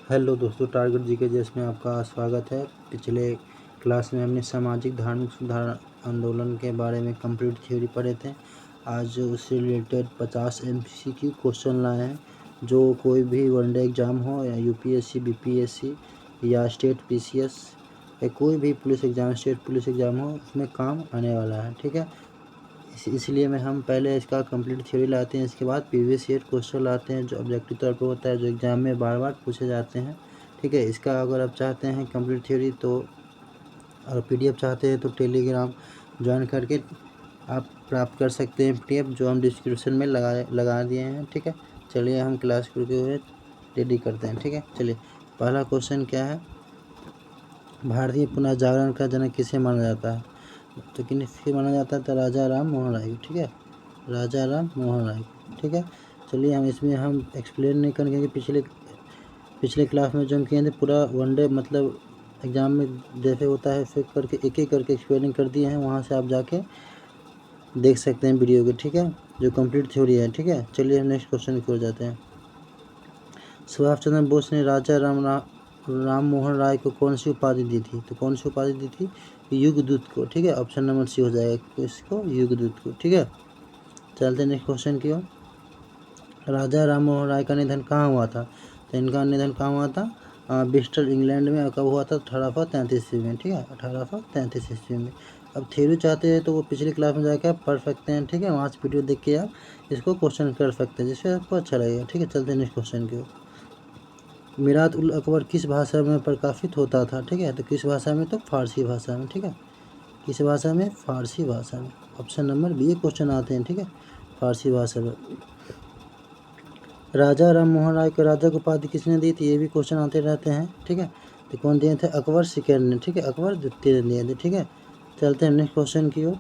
Hello दोस्तों, target GK JS में आपका स्वागत है। पिछले क्लास में हमने सामाजिक धार्मिक सुधार आंदोलन के बारे में कंप्लीट थ्योरी पढ़े थे। आज उससे रिलेटेड 50 MCQ क्वेश्चन लाए हैं, जो कोई भी वनडे एग्ज़ाम हो या यूपीएससी, बीपीएससी या स्टेट पीसीएस या कोई भी police exam, state police exam हो, उसमें काम आने वाला है। ठीक है, इसलिए हम पहले इसका कंप्लीट थ्योरी लाते हैं, इसके बाद प्रीवियस ईयर क्वेश्चन लाते हैं जो ऑब्जेक्टिव तौर पे होता है, जो एग्ज़ाम में बार बार पूछे जाते हैं। ठीक है, इसका अगर आप चाहते हैं कंप्लीट थ्योरी तो और PDF चाहते हैं तो टेलीग्राम ज्वाइन करके आप प्राप्त कर सकते हैं PDF, जो हम डिस्क्रिप्शन में लगा दिए हैं। ठीक है, चलिए हम क्लास करके हुए रेडी करते हैं। ठीक है, चलिए पहला क्वेश्चन क्या है, भारतीय पुनर्जागरण का जनक किसे माना जाता है? तो किसे माना जाता है? तो राजा राम मोहन राय। ठीक है, राजा राम मोहन राय। ठीक है, चलिए हम इसमें एक्सप्लेन नहीं करेंगे कि पिछले क्लास में जो हम किए थे पूरा वनडे मतलब एग्ज़ाम में जैसे होता है फिर करके एक एक करके एक्सप्लेन कर दिए हैं, वहाँ से आप जाके देख सकते हैं वीडियो के। ठीक है, जो कंप्लीट थ्योरी है। ठीक है, चलिए हम नेक्स्ट क्वेश्चन की ओर जाते हैं। सुभाष चंद्र बोस ने राजा राम मोहन राय को कौन सी उपाधि दी थी? तो कौन सी उपाधि दी थी? युगदूत को। ठीक है, ऑप्शन नंबर सी हो जाएगा इसको, युगदूत को। ठीक है, चलते हैं नेक्स्ट क्वेश्चन की ओर। राजा राम मोहन राय का निधन कहाँ हुआ था? तो इनका निधन कहाँ हुआ था? ब्रिस्टल इंग्लैंड में। कब हुआ था? 1833 ईस्वी में। ठीक है, 1833 ईस्वी में। अब थ्योरी चाहते हैं तो वो पिछली क्लास में जाकर आप पढ़ सकते हैं। ठीक है, वहाँ से वीडियो देख के आप इसको क्वेश्चन कर सकते हैं, जिससे आपको अच्छा लगेगा। ठीक है, चलते हैं नेक्स्ट क्वेश्चन की ओर। मिरात उल अकबर किस भाषा में प्रकाशित होता था? ठीक है, तो किस भाषा में? तो फारसी भाषा में। ठीक है, किस भाषा में? फारसी भाषा में। ऑप्शन नंबर बी क्वेश्चन आते हैं। ठीक है, फारसी भाषा में। राजा राम मोहन राय को राजा की उपाधि किसने दी थी? ये भी क्वेश्चन आते रहते हैं। ठीक है, तो कौन दिए थे? अकबर सेकेंड ने। ठीक है, अकबर द्वितीय ने दिए थे। ठीक है, चलते हैं नेक्स्ट क्वेश्चन की ओर।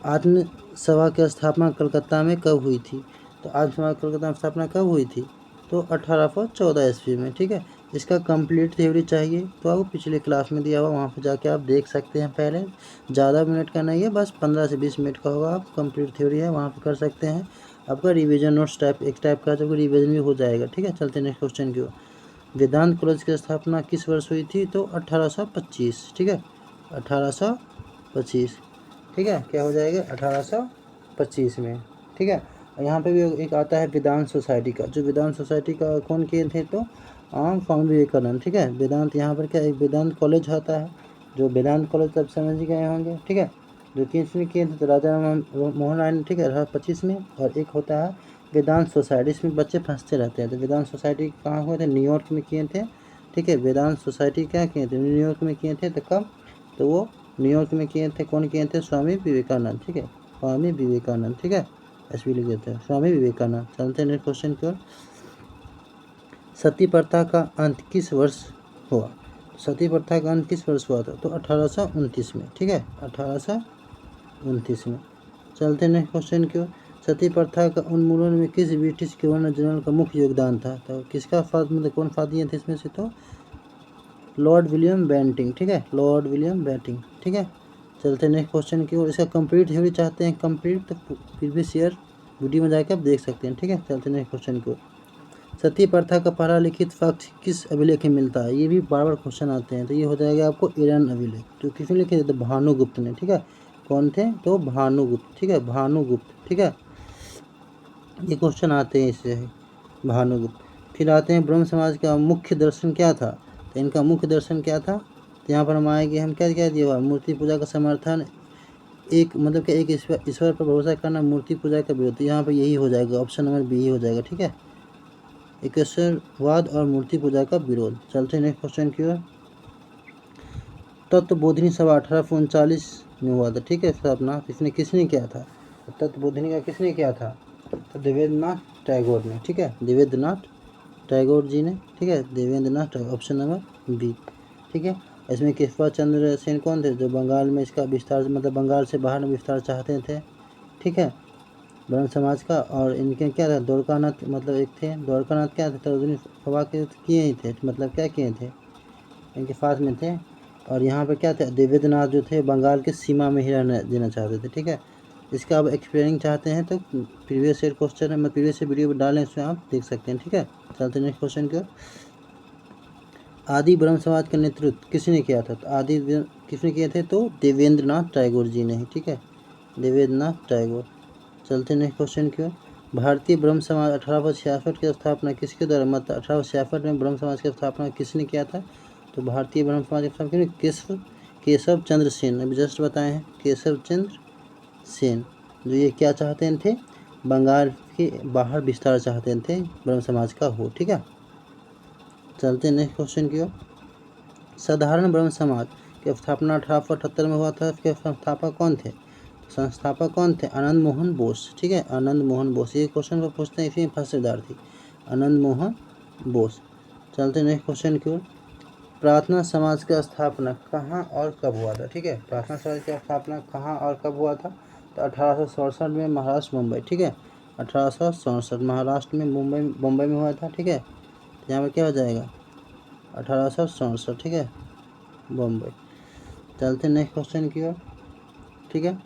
आत्म सभा की स्थापना कलकत्ता में कब हुई थी? तो आत्म सभा कलकत्ता में स्थापना कब हुई थी? तो 1814 ईस्वी में। ठीक है, इसका कंप्लीट थ्योरी चाहिए तो आपको पिछले क्लास में दिया हुआ, वहाँ पर जाके आप देख सकते हैं। पहले ज़्यादा मिनट का नहीं है, बस 15 से 20 मिनट का होगा। आप कंप्लीट थ्योरी है वहाँ पर कर सकते हैं। आपका रिवीजन नोट्स एक टाइप का जब रिवीजन भी हो जाएगा। ठीक है, चलते हैं नेक्स्ट क्वेश्चन की ओर। वेदांत कॉलेज की स्थापना किस वर्ष हुई थी? तो 1825। ठीक है, 1825। ठीक है, क्या हो जाएगा? 1825 में। ठीक है, यहाँ पे भी एक आता है वेदांत सोसाइटी का। जो वेदांत सोसाइटी का कौन किए थे? तो स्वामी विवेकानंद। ठीक है, वेदांत यहाँ पर क्या एक वेदांत कॉलेज होता है, जो वेदांत कॉलेज आप समझ गए होंगे। ठीक है, जो किसने किए थे? तो राजा राम मोहन राय ने। ठीक है, 1825 में। और एक होता है वेदांत सोसाइटी, इसमें बच्चे फंसते रहते हैं। तो वेदांत सोसाइटी कहाँ हुए थे? न्यूयॉर्क में किए थे। ठीक है, वेदांत सोसाइटी क्या किए थे? न्यूयॉर्क में किए थे। तो कब? तो वो न्यूयॉर्क में किए थे। कौन किए थे? स्वामी विवेकानंद। ठीक है, स्वामी विवेकानंद। ठीक है, ऐसे भी लिख देते हैं स्वामी विवेकानंद। चलते हैं नेक्स्ट क्वेश्चन की ओर। सती प्रथा का अंत किस वर्ष हुआ? सती प्रथा का अंत किस वर्ष हुआ था? तो 1829 में। ठीक है, 1829 में। चलते हैं नेक्स्ट क्वेश्चन की ओर। सती प्रथा का उन्मूलन में किस ब्रिटिश गवर्नर जनरल का मुख्य योगदान था? तो किसका मतलब कौन फादिए थे इसमें से? तो लॉर्ड विलियम बेंटिंग। ठीक है, लॉर्ड विलियम बेंटिंग। ठीक है, चलते हैं नेक्स्ट क्वेश्चन की ओर। इसका कंप्लीट थ्योरी चाहते हैं कंप्लीट, तो प्रीवियस ईयर वीडियो में जाकर आप देख सकते हैं। ठीक है, चलते हैं नेक्स्ट क्वेश्चन की ओर। सती प्रथा का पहला लिखित पक्ष किस अभिलेख में मिलता है? ये भी बार बार क्वेश्चन आते हैं। तो ये हो जाएगा आपको ईरान अभिलेख। तो किसने लिखे थे? तो भानुगुप्त ने। ठीक है, कौन थे? तो भानुगुप्त। ठीक है, भानुगुप्त। ठीक है, ये क्वेश्चन आते हैं इससे, भानुगुप्त। फिर आते हैं ब्रह्म समाज का मुख्य दर्शन क्या था? तो इनका मुख्य दर्शन क्या था? तो यहाँ पर हम आएंगे, हम क्या क्या दिया हुआ? मूर्ति पूजा का समर्थन, एक मतलब कि एक ईश्वर पर भरोसा करना, मूर्ति पूजा का विरोध। यहाँ पर यही हो जाएगा, ऑप्शन नंबर बी हो जाएगा। ठीक है, एकेश्वरवाद और मूर्ति पूजा का विरोध। चलते हैं नेक्स्ट क्वेश्चन की ओर। तत्वबोधिनी सभा 1839 में हुआ था। ठीक है, स्थापना किसने किया था? तत्वबोधिनी का किसने किया था? तो देवेंद्रनाथ टैगोर ने। ठीक है, देवेंद्रनाथ टैगोर जी ने। ठीक है, Devendranath Tagore, option number B. ठीक है, इसमें केशव चंद्र सेन कौन थे? जो बंगाल में इसका विस्तार मतलब बंगाल से बाहर में विस्तार चाहते थे। ठीक है, ब्रह्म समाज का। और इनके क्या था? द्वारकानाथ मतलब एक थे। द्वारकानाथ क्या थे? तर्जुनी सभा के किए ही थे, मतलब क्या किए थे? इनके पास में थे। और यहाँ पर क्या थे? देवेंद्रनाथ जो थे बंगाल के सीमा में ही रहने देना चाहते थे। ठीक है, इसका आप एक्सप्लेनिंग चाहते हैं तो प्रीवियस ईयर क्वेश्चन है, मैं प्रीवियस वीडियो डालें, इसमें आप देख सकते हैं। ठीक है, चलते नेक्स्ट क्वेश्चन की ओर। आदि ब्रह्म समाज का नेतृत्व किसने किया था? तो आदि किसने किए थे? तो देवेंद्र नाथ टैगोर जी ने ही। ठीक है, देवेंद्र नाथ टैगोर। चलते नेक्स्ट क्वेश्चन की ओर। भारतीय ब्रह्म समाज 1866 की स्थापना किसके द्वारा? मतलब 1866 में ब्रह्म समाज की स्थापना किसने किया था? तो भारतीय ब्रह्म समाज की स्थापना केशव चंद्र सेन, अभी जस्ट बताए हैं, केशव चंद्र सेन, जो ये क्या चाहते थे? बंगाल के बाहर विस्तार चाहते थे ब्रह्म समाज का हो। ठीक है, चलते हैं नेक्स्ट क्वेश्चन की ओर। साधारण ब्रह्म समाज की स्थापना 1878 में हुआ था। इसके संस्थापक कौन थे? संस्थापक कौन थे? आनंद मोहन बोस। ठीक है, आनंद मोहन बोस। ये क्वेश्चन को पूछते हैं, इसी में फर्स्ट विद्यार्थी आनंद मोहन बोस। चलते हैं नेक्स्ट क्वेश्चन की ओर। प्रार्थना समाज का स्थापना कहाँ और कब हुआ था? ठीक है, प्रार्थना समाज की स्थापना कहाँ और कब हुआ था? तो 1867 में महाराष्ट्र मुंबई। ठीक है, 1867 महाराष्ट्र में मुंबई में हुआ था। ठीक है, तो यहाँ पर क्या हो जाएगा? 1867। ठीक है, बम्बई। चलते नेक्स्ट क्वेश्चन की ओर। ठीक है,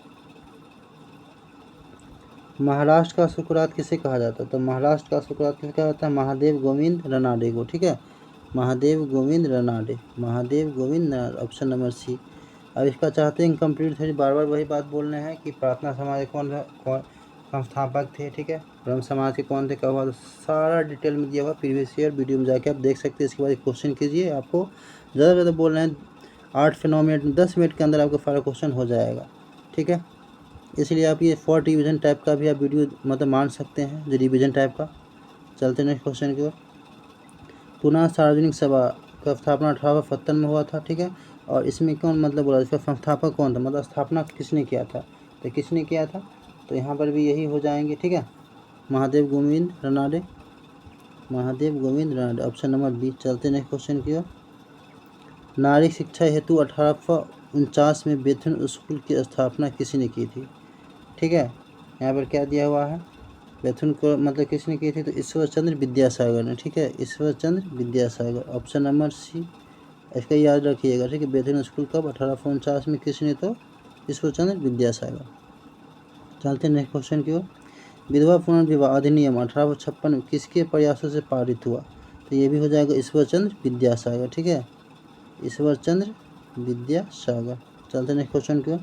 महाराष्ट्र का सुकरात किसे कहा जाता है? तो महाराष्ट्र का सुकरात किसे कहा जाता है? महादेव गोविंद रनाडे को। ठीक है, Mahadev Govind Ranade, Mahadev Govind Ranade, option number C. अब इसका चाहते हैं कंप्लीट थ्योरी, बार बार वही बात बोल रहे हैं कि प्रार्थना समाज कौन संस्थापक थे। ठीक है, ब्रह्म समाज के कौन थे, कब हुआ, तो सारा डिटेल में दिया हुआ प्रीवियस ईयर वीडियो में जाके आप देख सकते हैं। इसके बाद क्वेश्चन कीजिए, आपको ज़्यादा ज़्यादा बोल रहे हैं 8 से 9 मिनट, 10 मिनट के अंदर आपका सारा क्वेश्चन हो जाएगा। ठीक है, इसलिए आप ये फॉर रिविजन टाइप का भी आप वीडियो मतलब मान सकते हैं, जो रिविजन टाइप का। चलते नेक्स्ट क्वेश्चन की ओर। पुनः सार्वजनिक सभा का स्थापना 1872 में हुआ था। ठीक है, और इसमें कौन मतलब बोला, इसका संस्थापक कौन था, मतलब स्थापना किसने किया था? तो किसने किया था? तो यहाँ पर भी यही हो जाएंगे। ठीक है, Mahadev Govind Ranade, Mahadev Govind Ranade, option number B. चलते नेक्स्ट क्वेश्चन की ओर। नारी शिक्षा हेतु 1849 में बेथुन स्कूल की स्थापना किसने की थी? ठीक है, यहाँ पर क्या दिया हुआ है? बेथुन को मतलब किसने की थी? तो ईश्वर चंद्र विद्यासागर ने। ठीक है, ईश्वर चंद्र विद्यासागर, ऑप्शन नंबर सी। इसका याद रखिएगा। ठीक है, बेथुन स्कूल कब? 1849 में। किसने? तो ईश्वर चंद्र विद्यासागर। चलते हैं नेक्स्ट क्वेश्चन की ओर। विधवा पुनर्विवाह अधिनियम 1856 में किसके प्रयासों से पारित हुआ? तो ये भी हो जाएगा ईश्वर चंद्र विद्यासागर। ठीक है, ईश्वर चंद्र विद्यासागर। चलते नेक्स्ट क्वेश्चन की ओर।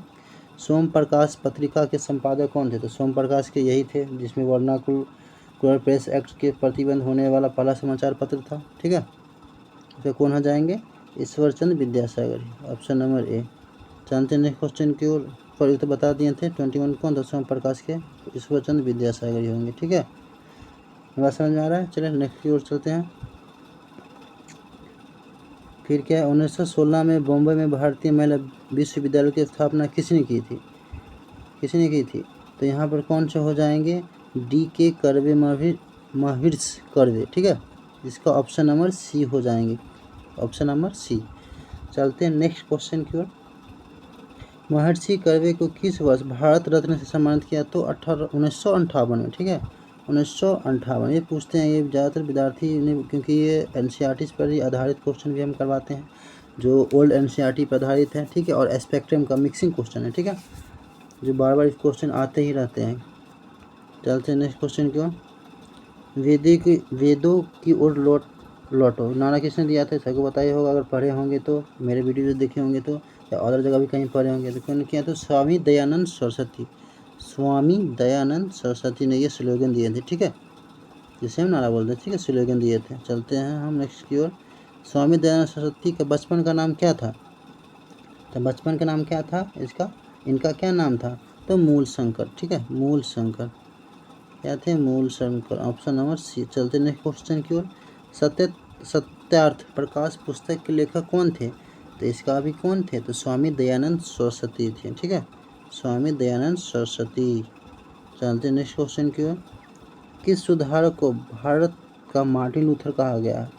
सोम प्रकाश पत्रिका के संपादक कौन थे? तो सोम प्रकाश के यही थे, जिसमें वर्नाकुलर प्रेस एक्ट के प्रतिबंध होने वाला पहला समाचार पत्र था। ठीक है, तो कौन हो जाएंगे? Ishwar Chandra Vidyasagar, option number A. जानते नेक्स्ट क्वेश्चन की ओर। पर तो बता दिए थे 21 कौन था सोम प्रकाश के? ईश्वर चंद्र विद्यासागर ही होंगे। ठीक है, बात समझ में आ रहा है? चलिए नेक्स्ट की ओर चलते हैं। फिर क्या है, 1916 में बॉम्बे में भारतीय महिला विश्वविद्यालय की स्थापना किसने की थी? किसने की थी? तो यहाँ पर कौन से हो जाएंगे? DK कर्वे, महर्ष कर्वे। ठीक है, इसका ऑप्शन नंबर सी हो जाएंगे, ऑप्शन नंबर सी। चलते हैं नेक्स्ट क्वेश्चन की ओर। महर्षि कर्वे को किस वर्ष भारत रत्न से सम्मानित किया? तो 1958 में। ठीक है, 1958। ये पूछते हैं, ये ज़्यादातर विद्यार्थी ने, क्योंकि ये NCERT पर ही आधारित क्वेश्चन भी हम करवाते हैं, जो ओल्ड NCERT पर आधारित है। ठीक है, और स्पेक्ट्रम का मिक्सिंग क्वेश्चन है। ठीक है, जो बार बार क्वेश्चन आते ही रहते हैं। चलते हैं नेक्स्ट क्वेश्चन की ओर। वेदों की ओर लौटो नारा किसने दिया था? सबको बताइए होगा, अगर पढ़े होंगे तो, मेरे वीडियो जो देखे होंगे तो, या अदर जगह भी कहीं पढ़े होंगे तो। कौन किया? तो स्वामी दयानंद सरस्वती, स्वामी दयानंद सरस्वती ने ये स्लोगन दिए थे। ठीक है, जिसे हम नारा बोलते हैं। ठीक है, स्लोगन दिए थे। चलते हैं हम नेक्स्ट की ओर। स्वामी दयानंद सरस्वती का बचपन का नाम क्या था? तो बचपन का नाम क्या था इसका? इनका क्या नाम था? तो मूल शंकर। ठीक है, मूल शंकर क्या थे? मूल शंकर, ऑप्शन नंबर सी। चलते नेक्स्ट क्वेश्चन की ओर। सत्यार्थ प्रकाश पुस्तक के लेखक कौन थे? तो इसका भी कौन थे? तो स्वामी दयानंद सरस्वती थे। ठीक है, स्वामी दयानंद सरस्वती। चलते नेक्स्ट क्वेश्चन की ओर। किस सुधारक को भारत का मार्टिन लूथर कहा गया है?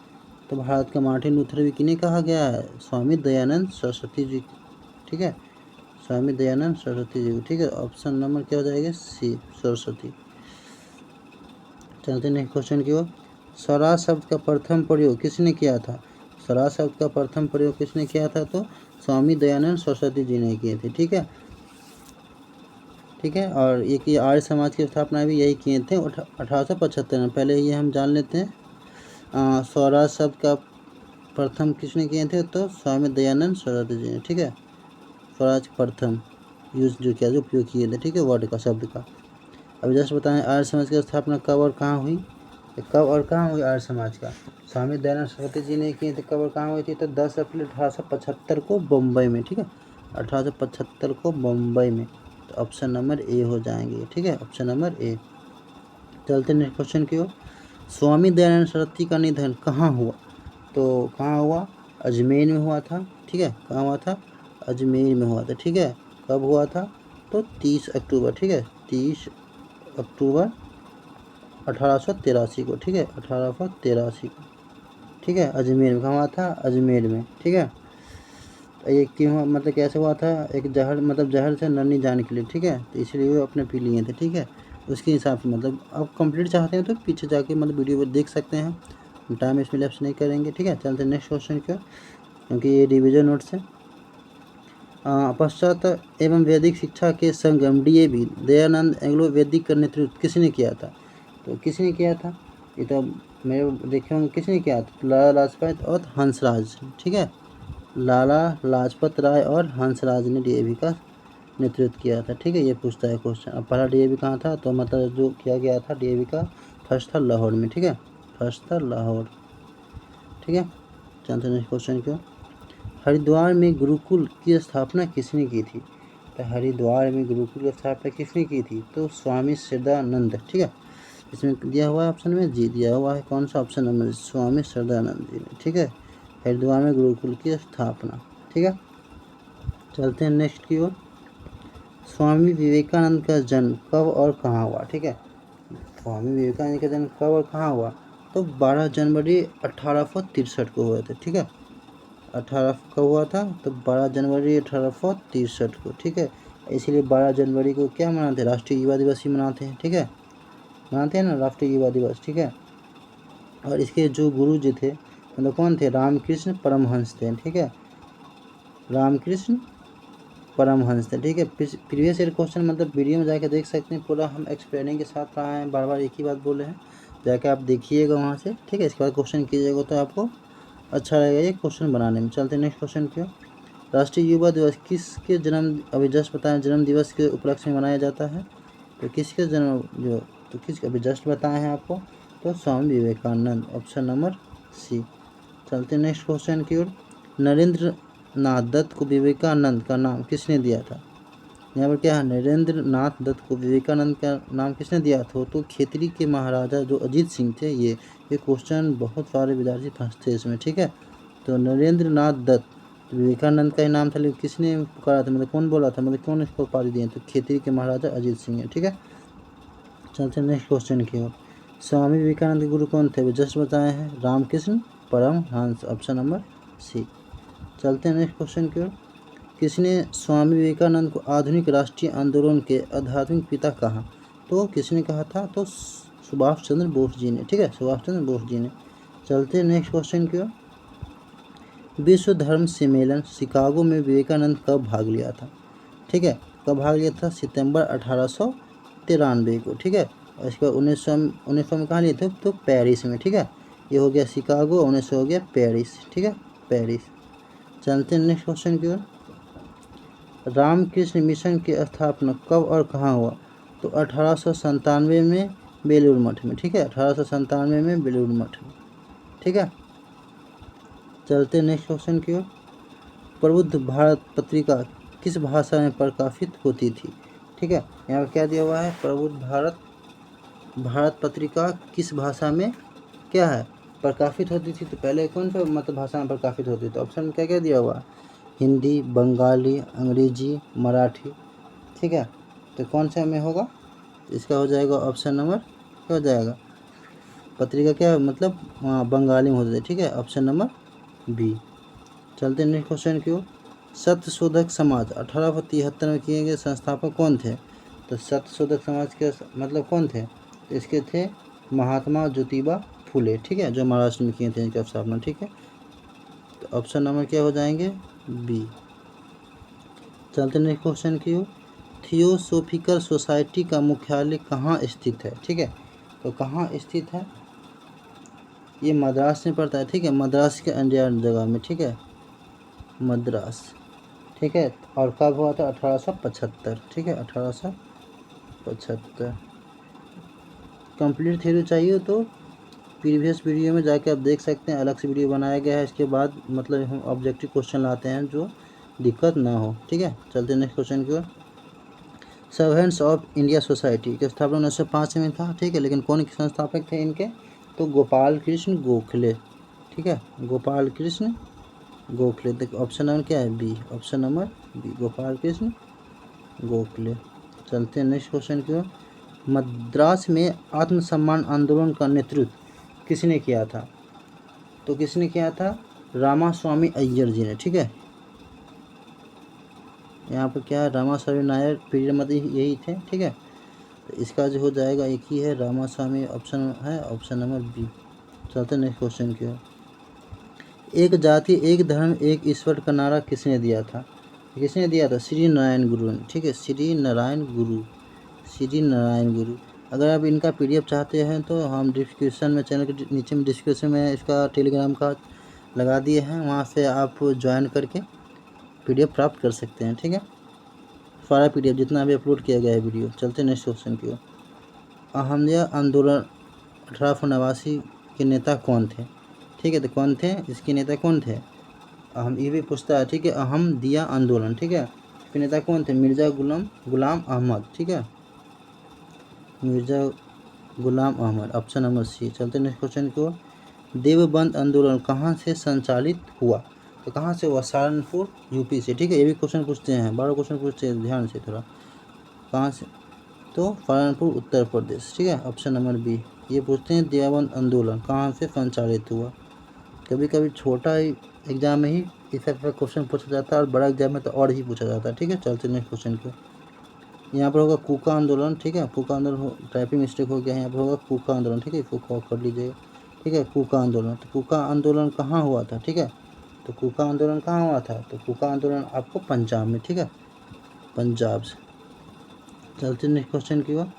तो भारत का मार्टिन लूथर भी किन्हें कहा गया है? स्वामी दयानंद सरस्वती जी। ठीक है, स्वामी दयानंद सरस्वती जी। ठीक है, ऑप्शन नंबर क्या हो जाएगा? सी, सरस्वती। चलते नेक्स्ट क्वेश्चन की ओर। स्वराज शब्द का प्रथम प्रयोग किसने किया था? स्वराज शब्द का प्रथम प्रयोग किसने किया था? तो स्वामी दयानंद सरस्वती जी ने किए थे। ठीक है, ठीक है। और एक ये आर्य समाज की स्थापना भी यही किए थे 1875 में। पहले ये हम जान लेते हैं स्वराज शब्द का प्रथम किसने किए थे, तो स्वामी दयानंद सरस्वती जी ने। ठीक है, स्वराज प्रथम यूज जो किया, जो उपयोग किए थे, ठीक है, वर्ड का, शब्द का। अभी जस्ट बताएं आर्य समाज की स्थापना कब और कहाँ हुई, कब और कहाँ हुई आर्य समाज का, स्वामी दयानंद सरस्वती जी ने किए थे। कब और कहाँ हुई थी, तो 10 अप्रैल 1875 को बम्बई में। ठीक है, 1875 को बम्बई में। तो ऑप्शन नंबर ए हो जाएंगे, ठीक है, ऑप्शन नंबर ए। चलते नेक्स्ट क्वेश्चन की ओर। स्वामी दयानंद सरस्वती का निधन कहाँ हुआ, तो कहाँ हुआ, अजमेर में हुआ था। ठीक है, कहाँ हुआ था, अजमेर में हुआ था। ठीक है, कब हुआ था, तो 30 अक्टूबर। ठीक है, 30 अक्टूबर 1883 को। ठीक है, 1883 को। ठीक है, अजमेर में। कहाँ हुआ था, अजमेर में। ठीक है, ये क्यों, मतलब कैसे हुआ था, एक जहर, मतलब जहर से नरनी जाने के लिए। ठीक है, तो इसलिए वो अपने पी लिए थे। ठीक है, उसके हिसाब से, मतलब आप कंप्लीट चाहते हैं तो पीछे जाके मतलब वीडियो पर देख सकते हैं, टाइम इसमें लैप्स नहीं करेंगे। ठीक है, चलते नेक्स्ट क्वेश्चन की, क्योंकि ये रिविजन नोट्स है। पश्चात एवं वैदिक शिक्षा के संगम DAV दयानंद एंग्लो वैदिक का नेतृत्व किसने किया था, तो किसने किया था, ये तो मेरे देखे होंगे किसने किया था, लाला लाजपत और हंसराज। ठीक है, लाला लाजपत राय और हंसराज ने DAV का नेतृत्व किया था। ठीक है, ये पूछता है क्वेश्चन। अब पहला DAV कहाँ था, तो मतलब जो किया गया था DAV का फर्स्ट था लाहौर में। ठीक है, फर्स्ट था लाहौर। ठीक है, चलते नेक्स्ट क्वेश्चन क्यों। हरिद्वार में गुरुकुल की स्थापना किसने की थी, तो हरिद्वार में गुरुकुल की स्थापना किसने की थी, तो स्वामी श्रद्धानंद। ठीक है, इसमें दिया हुआ है ऑप्शन में जी, दिया हुआ है कौन सा, ऑप्शन नंबर, स्वामी श्रद्धानंद जी ने। ठीक है, हरिद्वार में गुरुकुल की स्थापना। ठीक है, चलते हैं नेक्स्ट की ओर। स्वामी विवेकानंद का जन्म कब और कहाँ हुआ। ठीक है, स्वामी विवेकानंद का जन्म कब और कहाँ हुआ, तो 12 जनवरी 1863 को हुए थे। ठीक है, 18 कब हुआ था, तो 12 जनवरी 1863 को। ठीक है, इसीलिए 12 जनवरी को क्या मनाते हैं, राष्ट्रीय युवा दिवस ही मनाते हैं। ठीक है, मनाते हैं ना, राष्ट्रीय युवा दिवस। ठीक है, और इसके जो गुरु जी थे, मतलब कौन थे, रामकृष्ण परमहंस थे। ठीक है, रामकृष्ण परमहंस थे। ठीक है, प्रीवियस ईयर क्वेश्चन मतलब वीडियो में जाकर देख सकते हैं, पूरा हम एक्सप्लेनिंग के साथ पढ़ाए हैं, बार बार एक ही बात बोले हैं, जाकर आप देखिएगा वहाँ से। ठीक है, इसके बाद क्वेश्चन कीजिएगा तो आपको अच्छा रहेगा ये क्वेश्चन बनाने में। चलते नेक्स्ट क्वेश्चन क्यों। राष्ट्रीय युवा दिवस किसके जन्म, अभी जस्ट बताएं, जन्म दिवस के उपलक्ष्य में मनाया जाता है, तो किसके जन्म जो, तो किस अभी जस्ट बताए हैं आपको, तो Swami Vivekananda, option number C. चलते नेक्स्ट क्वेश्चन की ओर। नरेंद्र नाथ दत्त को विवेकानंद का नाम किसने दिया था, यहाँ पर क्या है, नरेंद्र नाथ दत्त को विवेकानंद का नाम किसने दिया था, तो खेतरी के महाराजा जो अजीत सिंह थे। ये क्वेश्चन बहुत सारे विद्यार्थी फंसते हैं इसमें। ठीक है, तो नरेंद्र नाथ दत्त विवेकानंद का ही नाम था, लेकिन किसने पुकारा था, मतलब कौन बोला था, मतलब कौन इसको उपाधि दिए, तो खेतरी के महाराजा अजीत सिंह है। ठीक है, चलते नेक्स्ट क्वेश्चन की ओर। स्वामी विवेकानंद के गुरु कौन थे, जस्ट बताए हैं, Ramakrishna Paramahamsa, option number C. चलते हैं नेक्स्ट क्वेश्चन की ओर। किसने स्वामी विवेकानंद को आधुनिक राष्ट्रीय आंदोलन के आध्यात्मिक पिता कहा, तो किसने कहा था, तो सुभाष चंद्र बोस जी ने। ठीक है, सुभाष चंद्र बोस जी ने। चलते हैं नेक्स्ट क्वेश्चन की ओर। विश्व धर्म सम्मेलन शिकागो में विवेकानंद कब भाग लिया था, ठीक है, कब भाग लिया था, सितंबर 1893 को। ठीक है, और इसके बाद 1900 में कहाँ लिए थे, तो पेरिस में। ठीक है, ये हो गया शिकागो, 1900 हो गया पेरिस। ठीक है, पेरिस। चलते हैं नेक्स्ट क्वेश्चन की ओर। रामकृष्ण मिशन की स्थापना कब और कहाँ हुआ, तो 1897 में बेलूर मठ में। ठीक है, 1897 में बेलूर मठ में। ठीक है, चलते नेक्स्ट क्वेश्चन की ओर। प्रबुद्ध भारत पत्रिका किस भाषा में प्रकाशित होती थी, ठीक है, यहाँ पर क्या दिया हुआ है, प्रबुद्ध भारत पत्रिका किस भाषा में क्या है, प्रकाशित होती थी, तो पहले कौन सा मतलब भाषा में प्रकाशित होती थी, ऑप्शन में क्या क्या दिया हुआ है, हिंदी, बंगाली, अंग्रेजी, मराठी। ठीक है, तो कौन सा में होगा, इसका हो जाएगा ऑप्शन नंबर, क्या हो जाएगा, पत्रिका क्या मतलब बंगाली में होती है। ठीक है, ऑप्शन नंबर बी। चलते हैं नेक्स्ट क्वेश्चन की ओर। सत्यशोधक समाज 1873 में किए गए संस्थापक कौन थे, तो सत्यशोधक समाज के मतलब कौन थे, तो इसके थे महात्मा ज्योतिबा फुले। ठीक है, जो महाराष्ट्र में किए थे इनकी स्थापना। ठीक है, तो ऑप्शन नंबर क्या हो जाएंगे, बी। चलते नेक्स्ट क्वेश्चन की ओर। थियोसोफिकल सोसाइटी का मुख्यालय कहाँ स्थित है? ठीक है, तो कहाँ स्थित है? ये मद्रास में पड़ता है। ठीक है, मद्रास के अंडर जगह में। ठीक है, मद्रास। ठीक है, और कब हुआ था? 1875। ठीक है, 1875। कंप्लीट थ्योरी चाहिए तो प्रीवियस वीडियो में जाके आप देख सकते हैं, अलग से वीडियो बनाया गया है। इसके बाद मतलब हम ऑब्जेक्टिव क्वेश्चन लाते हैं जो दिक्कत ना हो। ठीक है, चलते हैं नेक्स्ट क्वेश्चन की ओर। सर्वेंट्स ऑफ इंडिया सोसाइटी का स्थापना 1905 में था। ठीक है, लेकिन कौन संस्थापक थे इनके? तो गोपाल कृष्ण गोखले। ठीक है, गोपाल कृष्ण गोखले। देखो ऑप्शन नंबर क्या है? बी। Option number B, Gopal Krishna Gokhale. चलते हैं नेक्स्ट क्वेश्चन की ओर। मद्रास में आत्मसम्मान आंदोलन का नेतृत्व किसने किया था? तो किसने किया था? रामास्वामी अय्यर जी ने। ठीक है, यहाँ पर क्या है? रामास्वामी नायर पीरियड मतलब यही थे। ठीक है, तो इसका जो हो जाएगा एक ही है, रामास्वामी ऑप्शन है, ऑप्शन नंबर बी। चलते हैं नेक्स्ट क्वेश्चन की ओर। एक जाति एक धर्म एक ईश्वर का नारा किसने दिया था? किसने दिया था? श्री नारायण गुरु ने। ठीक है, श्री नारायण गुरु, श्री नारायण गुरु। अगर आप इनका पीडीएफ चाहते हैं तो हम डिस्क्रिप्शन में, चैनल के नीचे में डिस्क्रिप्शन में इसका टेलीग्राम का लगा दिए हैं, वहाँ से आप ज्वाइन करके पीडीएफ प्राप्त कर सकते हैं। ठीक है, सारा पीडीएफ जितना भी अपलोड किया गया है वीडियो। चलते हैं नेक्स्ट क्वेश्चन की ओर। अहमदिया आंदोलन 1889 के नेता कौन थे? ठीक है, तो कौन थे इसके नेता? कौन थे? अहम, ये भी पूछता है। ठीक है, अहमदिया आंदोलन। ठीक है, इसके नेता कौन थे? मिर्जा गुलाम अहमद। ठीक है, Mirza Ghulam Ahmad, option number C. चलते नेक्स्ट क्वेश्चन की ओर। देवबंद आंदोलन कहाँ से संचालित हुआ? तो कहाँ से हुआ? सहारनपुर यूपी से। ठीक है, ये भी क्वेश्चन पूछते हैं, 12 क्वेश्चन पूछते हैं, ध्यान से थोड़ा। कहाँ से? तो सहारनपुर उत्तर प्रदेश। ठीक है, ऑप्शन नंबर बी। ये पूछते हैं देवबंद आंदोलन कहाँ से संचालित हुआ। कभी कभी छोटा एग्जाम में ही इस टाइप का क्वेश्चन पूछा जाता है और बड़ा एग्जाम में तो और ही पूछा जाता है। ठीक है, चलते नेक्स्ट क्वेश्चन की। यहाँ पर होगा कूका आंदोलन। ठीक है, कूका आंदोलन टाइपिंग मिस्टेक हो गया है, यहाँ पर होगा कूका आंदोलन। ठीक है, इसको कॉल कर लीजिएगा। ठीक है, कूका आंदोलन। तो कूका आंदोलन कहाँ हुआ था? ठीक है, तो कूका आंदोलन कहाँ हुआ था? तो कूका आंदोलन आपको पंजाब में। ठीक है, पंजाब से। चलते नेक्स्ट क्वेश्चन की ओर।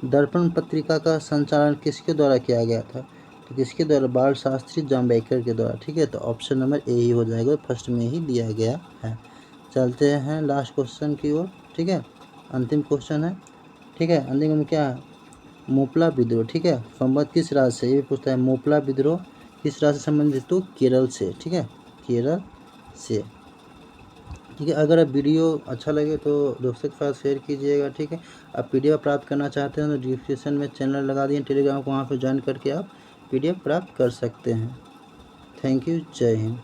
दर्पण पत्रिका का संचालन किसके द्वारा किया गया था? तो किसके द्वारा? बाल शास्त्री जाम्बेकर के द्वारा। ठीक है, तो ऑप्शन नंबर ए ही हो जाएगा, फर्स्ट में ही दिया गया है। चलते हैं लास्ट क्वेश्चन की ओर। ठीक है, अंतिम क्वेश्चन है। ठीक है, अंतिम में क्या है? मोपला विद्रोह। ठीक है, संबंध किस राज्य से? ये भी पूछता है, मोपला विद्रोह किस राज्य से संबंधित? तो केरल से। ठीक है, केरल से। ठीक है, अगर आप वीडियो अच्छा लगे तो दोस्तों के साथ शेयर कीजिएगा। ठीक है, आप पीडीएफ प्राप्त करना चाहते हैं तो डिस्क्रिप्शन में चैनल लगा दिए टेलीग्राम को, वहाँ पर ज्वाइन करके आप पीडीएफ प्राप्त कर सकते हैं। थैंक यू, जय हिंद।